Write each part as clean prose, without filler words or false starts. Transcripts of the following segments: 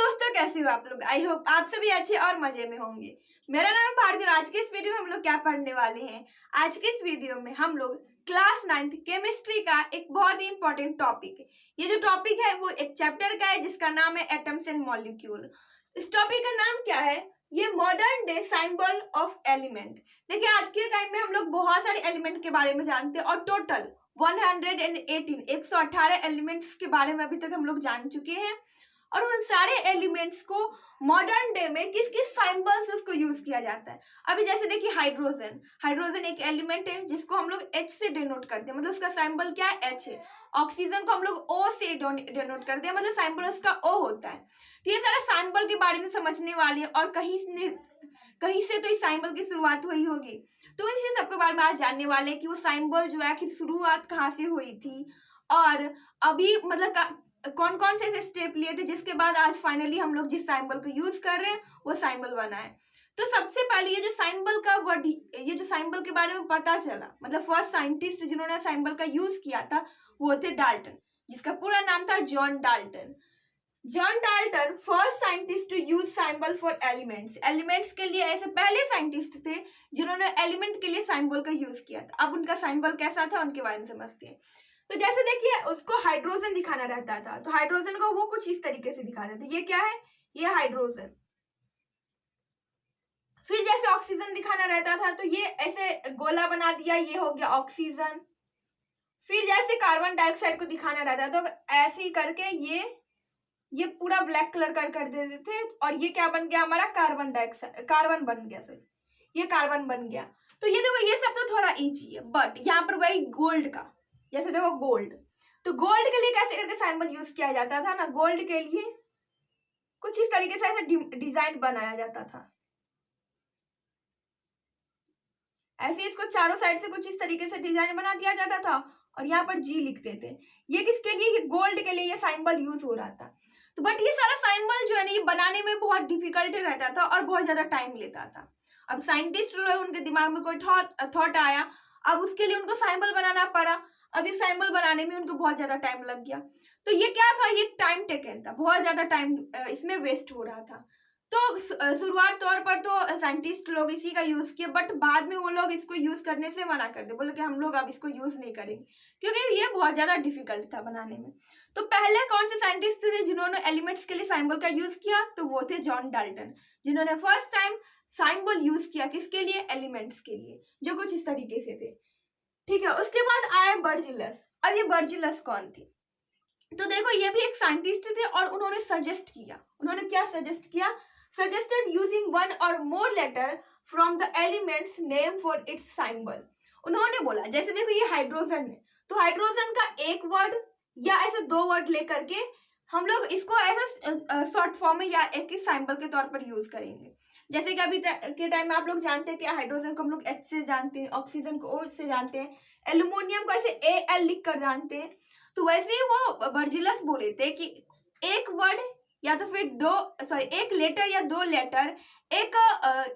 दोस्तों, कैसे हो आप लोग? आई होप आप सभी अच्छे और मजे में होंगे। मेरा नाम है भारती और आज के इस वीडियो में हम लोग क्या पढ़ने वाले हैं। आज के इस वीडियो में हम लोग क्लास 9th केमिस्ट्री का एक बहुत ही इंपॉर्टेंट टॉपिक है। ये जो टॉपिक है वो एक चैप्टर का है जिसका नाम है एटम्स एंड मॉलिक्यूल। इस टॉपिक का नाम क्या है? ये modern day symbol of element. देखिए, आज के टाइम में हम लोग बहुत सारे एलिमेंट के बारे में जानते हैं और टोटल 118 एलिमेंट्स के बारे में अभी तक हम लोग जान चुके हैं। और उन सारे एलिमेंट्स को मॉडर्न डे में किस किस सिंबल्स उसको यूज किया जाता है। अभी जैसे देखिए, हाइड्रोजन एक एलिमेंट है जिसको हम लोग H से डिनोट करते हैं, मतलब उसका सिंबल क्या है? H है। ऑक्सीजन को हम लोग O से डिनोट करते हैं, मतलब सिंबल उसका O होता है। तो ये सारा सिंबल के बारे में समझने वाले हैं और कहीं से तो इस सिंबल की शुरुआत हुई होगी, तो इसी सबके बारे में आज जानने वाले हैं कि वो सिंबल जो है आखिर शुरुआत कहाँ से हुई थी और अभी मतलब कौन कौन से ऐसे स्टेप लिए थे जिसके बाद आज फाइनली हम लोग जिस सिंबल को यूज कर रहे हैं वो सिंबल बना है। तो सबसे पहले ये जो सिंबल के बारे में पता चला, मतलब फर्स्ट साइंटिस्ट जिन्होंने सिंबल का यूज किया था वो थे डाल्टन, जिसका पूरा नाम था John Dalton first scientist to use symbol for elements के लिए ऐसे पहले साइंटिस्ट थे जिन्होंने एलिमेंट के लिए सिंबल का यूज किया था। अब उनका सिंबल कैसा था उनके बारे में समझते हैं। तो जैसे देखिए, उसको हाइड्रोजन दिखाना रहता था, तो हाइड्रोजन को वो कुछ इस तरीके से दिखाते थे। ये क्या है? ये हाइड्रोजन। फिर जैसे ऑक्सीजन दिखाना रहता था तो ये ऐसे गोला बना दिया, ये हो गया ऑक्सीजन। फिर जैसे कार्बन डाइऑक्साइड को दिखाना रहता था तो ऐसे ही करके ये पूरा ब्लैक कलर कर देते थे और ये क्या बन गया? हमारा कार्बन बन गया। सॉरी, ये कार्बन बन गया। तो ये देखो, ये सब तो थोड़ा इजी है, बट यहाँ पर वही गोल्ड का, जैसे देखो गोल्ड, तो गोल्ड के लिए कैसे करके सिंबल यूज किया जाता था ना, गोल्ड के लिए कुछ इस तरीके से ऐसे डिजाइन बनाया जाता था। ऐसे इसको चारों साइड से कुछ इस तरीके से डिजाइन बना दिया जाता था और यहाँ पर जी लिखते थे। ये किसके लिए? ये गोल्ड के लिए ये सिंबल यूज हो रहा था। तो बट ये सारा सिंबल जो है ना, ये बनाने में बहुत डिफिकल्ट रहता था और बहुत ज्यादा टाइम लेता था। अब साइंटिस्ट लोग, उनके दिमाग में कोई थॉट आया, अब उसके लिए उनको सिंबल बनाना पड़ा। अब इस सिंबल बनाने में उनको बहुत ज्यादा टाइम लग गया। तो ये क्या था? ये टाइम टेकन था, बहुत ज्यादा टाइम इसमें वेस्ट हो रहा था। तो शुरुआत तौर पर तो साइंटिस्ट लोग इसी का यूज किए, बट बाद में वो लोग इसको यूज करने से मना कर दे, बोले कि हम लोग अब इसको यूज नहीं करेंगे क्योंकि ये बहुत ज्यादा डिफिकल्ट था बनाने में। तो पहले कौन से साइंटिस्ट थे जिन्होंने एलिमेंट्स के लिए सिंबल का यूज किया? तो वो थे जॉन डाल्टन, जिन्होंने फर्स्ट टाइम सिंबल यूज किया किसके लिए? एलिमेंट्स के लिए, जो कुछ इस तरीके से थे। ठीक है, उसके बाद आए बर्जिलस। अब ये बर्जिलस कौन थे? तो देखो, ये भी एक साइंटिस्ट थे और उन्होंने सजेस्ट किया। उन्होंने क्या सजेस्ट किया? सजेस्टेड यूजिंग वन और more letter from the elements name for its symbol. उन्होंने बोला, जैसे देखो ये हाइड्रोजन है, तो हाइड्रोजन का एक वर्ड या ऐसे दो वर्ड लेकर के हम लोग इसको ऐसा शॉर्ट फॉर्म में या एक ही सिंबल के तौर पर यूज करेंगे। जैसे कि अभी के टाइम में आप लोग जानते हैं कि हाइड्रोजन को हम लोग H से जानते हैं, ऑक्सीजन को O से जानते हैं, एल्यूमिनियम को ऐसे AL लिख कर जानते हैं। तो वैसे ही वो बर्जिलस बोले थे कि एक वर्ड या तो फिर एक लेटर या दो लेटर एक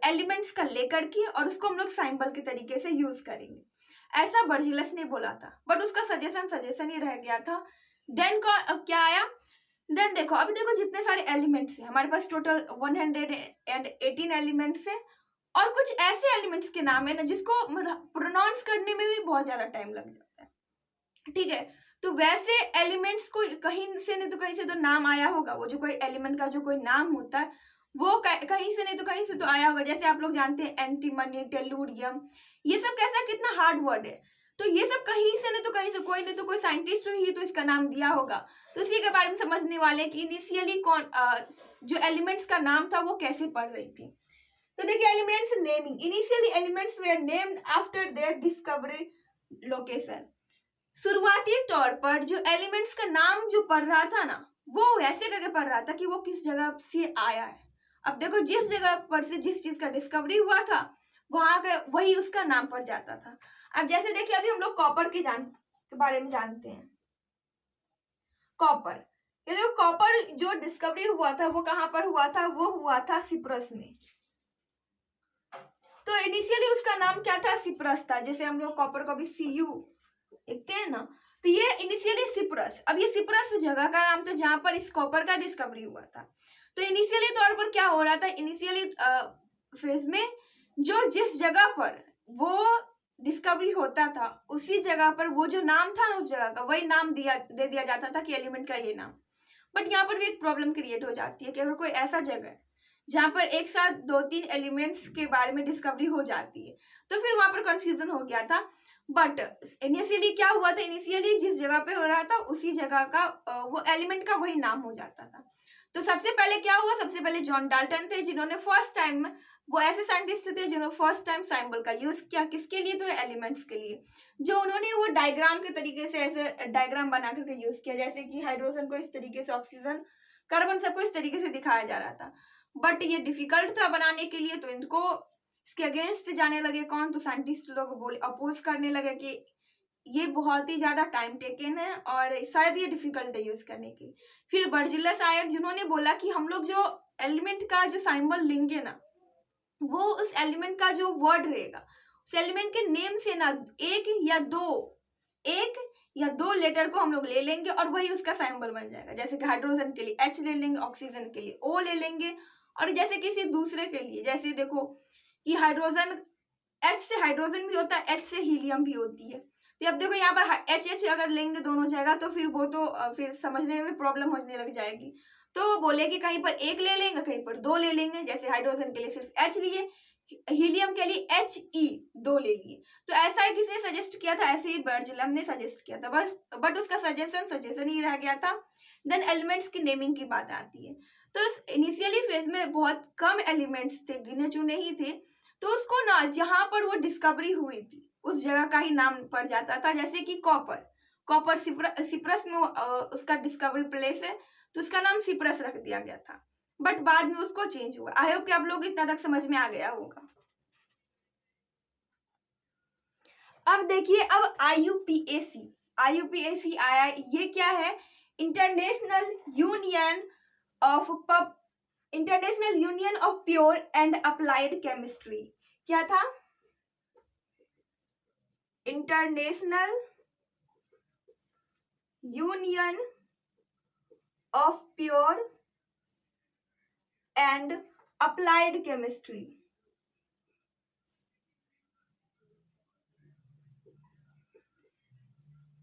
एलिमेंट्स का लेकर के और उसको हम लोग सिंबल के तरीके से यूज करेंगे, ऐसा बर्जिलस ने बोला था। बट उसका सजेशन ही रह गया था। देन क्या आया? देन देखो, अभी देखो जितने सारे एलिमेंट्स हैं हमारे पास, टोटल 118 एलिमेंट्स हैं और कुछ ऐसे एलिमेंट्स के नाम है ना जिसको मतलब प्रोनाउंस करने में भी बहुत ज्यादा टाइम लग जाता है। ठीक है, तो वैसे एलिमेंट्स को कहीं से नहीं तो कहीं से तो नाम आया होगा। वो जो कोई एलिमेंट का जो कोई नाम होता है वो कहीं से नहीं तो कहीं से तो आया होगा। जैसे आप लोग जानते हैं एंटीमनी, टेलुरियम, ये सब कैसा कितना हार्ड वर्ड है। तो ये सब कहीं से नहीं तो कहीं से कोई साइंटिस्ट ही तो इसका नाम दिया होगा। तो इसी के बारे में समझने वाले कि इनिशियली कौन जो एलिमेंट्स का नाम था वो कैसे पढ़ रही थी। तो देखिए, elements naming, initially elements were named after their discovery location. शुरुआती तौर पर जो एलिमेंट्स का नाम जो पढ़ रहा था ना, वो वैसे करके पढ़ रहा था कि वो किस जगह से आया है। अब देखो, जिस जगह पर से जिस चीज का डिस्कवरी हुआ था वहां का वही उसका नाम पड़ जाता था। अब जैसे देखिए, अभी हम लोग कॉपर के बारे में जानते हैं। कॉपर, ये देखो, कॉपर जो डिस्कवरी हुआ था वो कहाँ पर हुआ था? वो हुआ था सिप्रस में। तो इनिशियली उसका नाम क्या था? सिप्रस था। जैसे हम लोग कॉपर को भी Cu देखते हैं ना, तो ये इनिशियली सिप्रस, अब ये सिप्रस जगह का नाम था जहां पर इस कॉपर का डिस्कवरी हुआ था। तो इनिशियली तौर पर क्या हो रहा था, इनिशियली फेज में जो जिस जगह पर वो डिस्कवरी होता था उसी जगह पर वो जो नाम था ना उस जगह का वही नाम दे दिया जाता था कि एलिमेंट का ये नाम। बट यहाँ पर भी एक प्रॉब्लम क्रिएट हो जाती है कि अगर कोई ऐसा जगह है जहां पर एक साथ 2-3 एलिमेंट्स के बारे में डिस्कवरी हो जाती है, तो फिर वहां पर कंफ्यूजन हो गया था। बट इनिशियली क्या हुआ था, इनिशियली जिस जगह पे हो रहा था उसी जगह का वो एलिमेंट का वही नाम हो जाता था। तो सबसे पहले क्या हुआ, सबसे पहले जॉन डाल्टन थे जिन्होंने फर्स्ट टाइम, वो ऐसे साइंटिस्ट थे जिन्होंने फर्स्ट टाइम सिंबल का यूज किया, किसके लिए, तो एलिमेंट्स के लिए। जो उन्होंने वो डायग्राम के तरीके से ऐसे डायग्राम बना करके यूज किया, जैसे कि हाइड्रोजन को इस तरीके से, ऑक्सीजन, कार्बन, सबको इस तरीके से दिखाया जा रहा था। बट ये डिफिकल्ट था बनाने के लिए, तो इनको इसके अगेंस्ट जाने लगे कौन, तो साइंटिस्ट लोग बोले, अपोज करने लगे कि ये बहुत ही ज्यादा टाइम टेकन है और शायद ये डिफिकल्ट है यूज करने की। फिर बर्जिलस आयर जिन्होंने बोला कि हम लोग जो एलिमेंट का जो सिंबल लेंगे ना, वो उस एलिमेंट का जो वर्ड रहेगा उस एलिमेंट के नेम से ना एक या दो लेटर को हम लोग ले लेंगे और वही उसका सिंबल बन जाएगा। जैसे कि हाइड्रोजन के लिए H ले लेंगे, ऑक्सीजन के लिए O ले लेंगे, और जैसे किसी दूसरे के लिए, जैसे देखो कि हाइड्रोजन, H से हाइड्रोजन भी होता है, H से हीलियम भी होती है। तो अब देखो यहाँ पर H अगर लेंगे दोनों जगह तो फिर वो तो फिर समझने में प्रॉब्लम होने लग जाएगी। तो बोले कि कहीं पर एक ले लेंगे, कहीं पर दो ले लेंगे। जैसे हाइड्रोजन के लिए सिर्फ H लिए, हीलियम के लिए He दो ले लिए। तो ऐसा ही किसने सजेस्ट किया था, ऐसे ही बर्जलम ने सजेस्ट किया था बस। बट उसका सजेशन ही रह गया था। देन एलिमेंट्स की नेमिंग की बात आती है। तो इनिशियली फेज में बहुत कम एलिमेंट्स थे, गिने चुने ही थे। तो उसको ना जहां पर वो डिस्कवरी हुई थी उस जगह का ही नाम पड़ जाता था। जैसे कि कॉपर सिप्रस में उसका डिस्कवरी प्लेस है, तो उसका नाम सिप्रस रख दिया गया था। बट बाद में उसको चेंज हुआ। आई होप कि आप लोग इतना तक समझ में आ गया होगा। अब देखिए, अब आईयूपीएसी आया। ये क्या है, international union of pure and applied chemistry. क्या था, international union of pure and applied chemistry.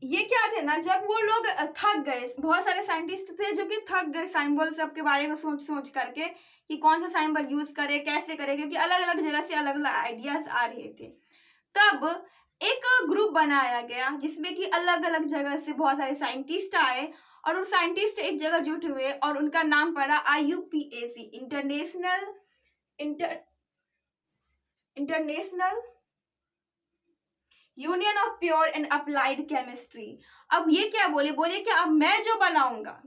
ये क्या थे ना, जब वो लोग थक गए, बहुत सारे साइंटिस्ट थे जो कि थक गए सिंबल सब के बारे में सोच सोच करके कि कौन सा सिंबल यूज करे, कैसे करे, क्योंकि अलग अलग जगह से अलग अलग आइडियाज आ रहे थे। तब एक ग्रुप बनाया गया जिसमें कि अलग अलग जगह से बहुत सारे साइंटिस्ट आए और उन साइंटिस्ट एक जगह जुट हुए और उनका नाम पड़ा IUPAC, international union of pure and applied chemistry. अब ये क्या बोले कि अब मैं जो बनाऊंगा,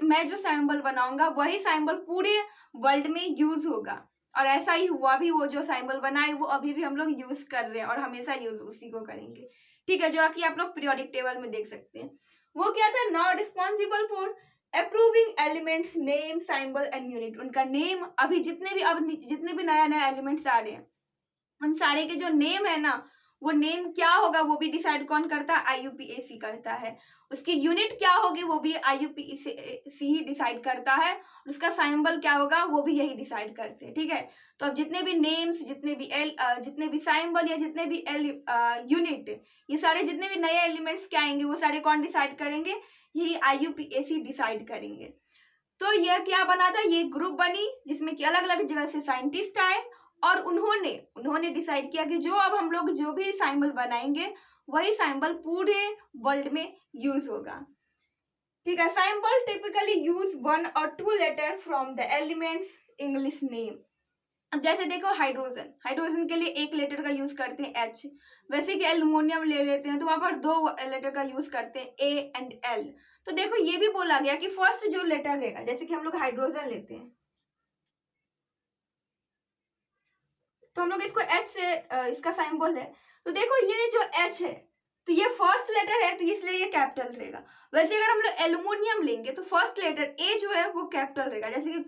मैं जो सिंबल बनाऊंगा वही सिंबल पूरे वर्ल्ड में यूज होगा। और ऐसा ही हुआ भी, वो जो सिंबल बनाए वो अभी भी हम लोग यूज कर रहे हैं और हमेशा यूज उसी को करेंगे। ठीक है, जो कि आप लोग पीरियोडिक टेबल में देख सकते हैं। वो क्या था, not responsible for approving elements name symbol and unit. उनका नेम अभी जितने भी नया नया एलिमेंट्स आ रहे हैं उन सारे के जो नेम है ना, वो नेम क्या होगा वो भी डिसाइड कौन करता है, आईयूपीएसी करता है। उसकी यूनिट क्या होगी वो भी आईयूपीएसी ही डिसाइड करता है। उसका सिंबल क्या होगा वो भी यही डिसाइड करते हैं। ठीक है, तो अब जितने भी नेम्स, जितने भी सिंबल या जितने भी यूनिट, ये सारे जितने भी नए एलिमेंट्स क्या आएंगे वो सारे कौन डिसाइड करेंगे, यही आईयूपीएसी डिसाइड करेंगे। तो यह क्या बना था, ये ग्रुप बनी जिसमें कि अलग अलग जगह से साइंटिस्ट आए और उन्होंने डिसाइड किया कि जो अब हम लोग जो भी सिंबल बनाएंगे वही सिंबल पूरे वर्ल्ड में यूज होगा। ठीक है, सिंबल टिपिकली यूज 1 और 2 letter from the elements English name. अब जैसे देखो हाइड्रोजन के लिए एक लेटर का यूज करते हैं H, वैसे कि एल्युमिनियम ले लेते हैं तो वहां पर 2 लेटर का यूज करते हैं A एंड L। तो देखो ये भी बोला गया कि फर्स्ट जो लेटर रहेगा, जैसे कि हम लोग हाइड्रोजन लेते हैं तो हम लोग इसको H से इसका सिंबल है। तो देखो ये जो H है तो ये फर्स्ट लेटर है तो इसलिए ये कैपिटल रहेगा। वैसे अगर हम लोग एल्युमिनियम लेंगे तो फर्स्ट लेटर A जो है वो कैपिटल रहेगा, जैसे कि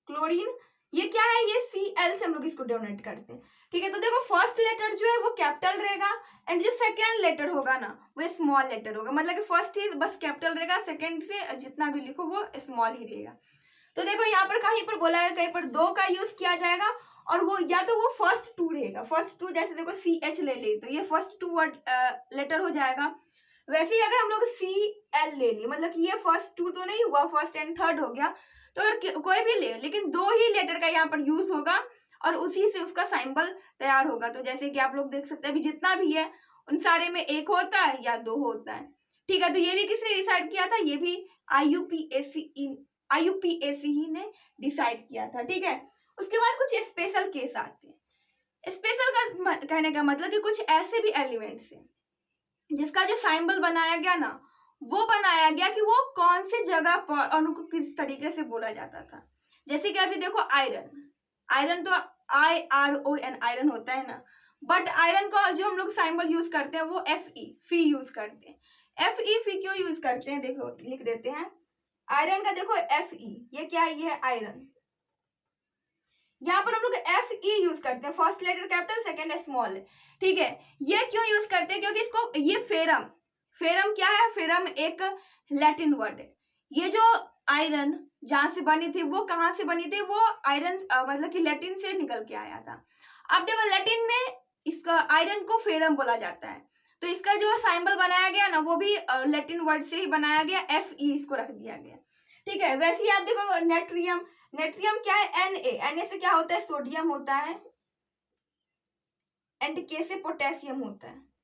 क्लोरीन, ये क्या है, ये Cl से हम लोग इसको डोनेट करते हैं, ठीक है। तो देखो फर्स्ट लेटर जो है वो कैपिटल रहेगा एंड जो सेकेंड लेटर होगा ना वो स्मॉल लेटर होगा, मतलब कि फर्स्ट ही बस कैपिटल रहेगा, सेकेंड से जितना भी लिखो वो स्मॉल ही रहेगा। तो देखो यहाँ पर कहीं पर बोला है, कहीं पर 2 का यूज किया जाएगा और वो या तो वो फर्स्ट 2 रहेगा, फर्स्ट 2 जैसे देखो CH ले ले तो ये फर्स्ट 2 वर्ड लेटर हो जाएगा। वैसे ही अगर हम लोग CL ले लिए, मतलब कि ये फर्स्ट 2 तो नहीं हुआ, फर्स्ट एंड थर्ड हो गया, तो अगर कोई भी ले लेकिन 2 ही लेटर का यहाँ पर यूज होगा और उसी से उसका सिंबल तैयार होगा। तो जैसे कि आप लोग देख सकते हैं अभी जितना भी है उन सारे में 1 होता है या 2 होता है, ठीक है। तो ये भी किसने डिसाइड किया था, ये भी IUPAC ही ने डिसाइड किया था, ठीक है। उसके बाद कुछ स्पेशल केस आते हैं। स्पेशल का कहने का मतलब कि कुछ ऐसे भी एलिमेंट्स हैं जिसका जो सिंबल बनाया गया ना वो बनाया गया कि वो कौन से जगह पर उनको किस तरीके से बोला जाता था। जैसे कि अभी देखो आयरन, आयरन तो IRON आयरन होता है ना, बट आयरन का जो हम लोग सिंबल यूज करते हैं वो फी यूज करते हैं। फी क्यों यूज करते हैं, देखो लिख देते हैं। आयरन का देखो Fe, ये क्या है, ये है आयरन। यहाँ पर हम लोग Fe यूज करते हैं, first letter capital second small, ठीक है। ये क्यों यूज करते हैं, क्योंकि इसको ये फेरम, फेरम क्या है, फेरम एक लैटिन वर्ड है। ये जो आयरन जहां से बनी थी वो कहाँ से बनी थी, वो आयरन मतलब कि लैटिन से निकल के आया था। अब देखो लैटिन में इसका आयरन को फेरम बोला जाता है, तो इसका जो सिंबल बनाया गया ना वो भी लैटिन वर्ड से ही बनाया गया, Fe इसको रख दिया गया, ठीक है। वैसे ही आप देखो नेट्रियम, नेट्रियम क्या है, Na से क्या होता है, सोडियम होता है एंड K से पोटेशियम होता है।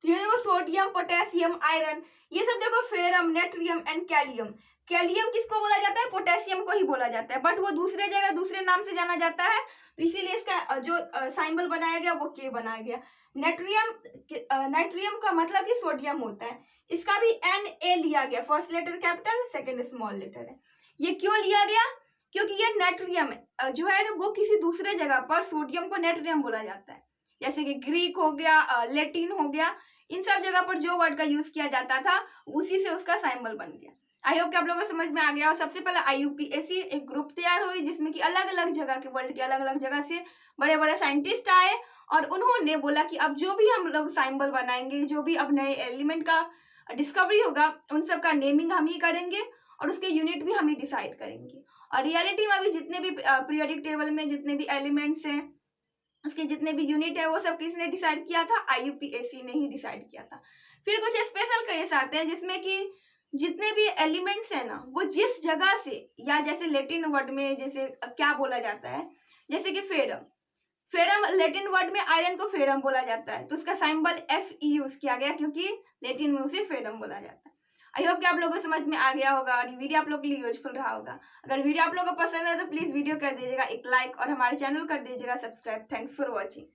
तो ये देखो सोडियम, पोटेशियम, आयरन, ये सब देखो फेरम, नेट्रियम एंड कैलियम। कैलियम किसको बोला जाता है, पोटेशियम को ही बोला जाता है, बट वो दूसरे जगह दूसरे नाम से जाना जाता है, तो इसीलिए इसका जो सिंबल बनाया गया वो K बनाया गया। नेट्रियम, नाइट्रियम का मतलब कि सोडियम होता है, इसका भी Na लिया गया, first letter capital second small letter है। ये क्यों लिया गया, क्योंकि ये नेट्रियम जो है वो किसी दूसरे जगह पर सोडियम को नेट्रियम बोला जाता है, जैसे कि ग्रीक हो गया, लैटिन हो गया, इन सब जगह पर जो वर्ड का यूज किया जाता था उसी से उसका सिंबल बन गया। आई होप कि आप लोगों को समझ में आ गया। और सबसे पहले IUPAC एक ग्रुप तैयार हुई जिसमें कि अलग अलग जगह के, वर्ल्ड के अलग अलग जगह से बड़े बड़े साइंटिस्ट आए और उन्होंने बोला कि अब जो भी हम लोग सिंबल बनाएंगे, जो भी अब नए एलिमेंट का डिस्कवरी होगा उन सब का नेमिंग हम ही करेंगे और उसके यूनिट भी हम ही डिसाइड करेंगे। और रियलिटी में अभी जितने भी पीरियोडिक टेबल में जितने भी एलिमेंट्स हैं उसके जितने भी यूनिट है वो सब किसने डिसाइड किया था, IUPAC ने ही डिसाइड किया था। फिर कुछ स्पेशल केस आते हैं जिसमें कि जितने भी एलिमेंट्स है ना वो जिस जगह से, या जैसे लैटिन वर्ड में जैसे क्या बोला जाता है, जैसे कि फेरम, फेरम लैटिन वर्ड में आयरन को फेरम बोला जाता है, तो उसका सिंबल Fe यूज किया गया क्योंकि लैटिन में उसे फेरम बोला जाता है। आई होप कि आप लोगों को समझ में आ गया होगा और ये वीडियो आप लोग के लिए यूजफुल रहा होगा। अगर वीडियो आप लोगों को पसंद है तो प्लीज वीडियो कर दीजिएगा एक लाइक और हमारे चैनल कर दीजिएगा सब्सक्राइब। Thanks for watching.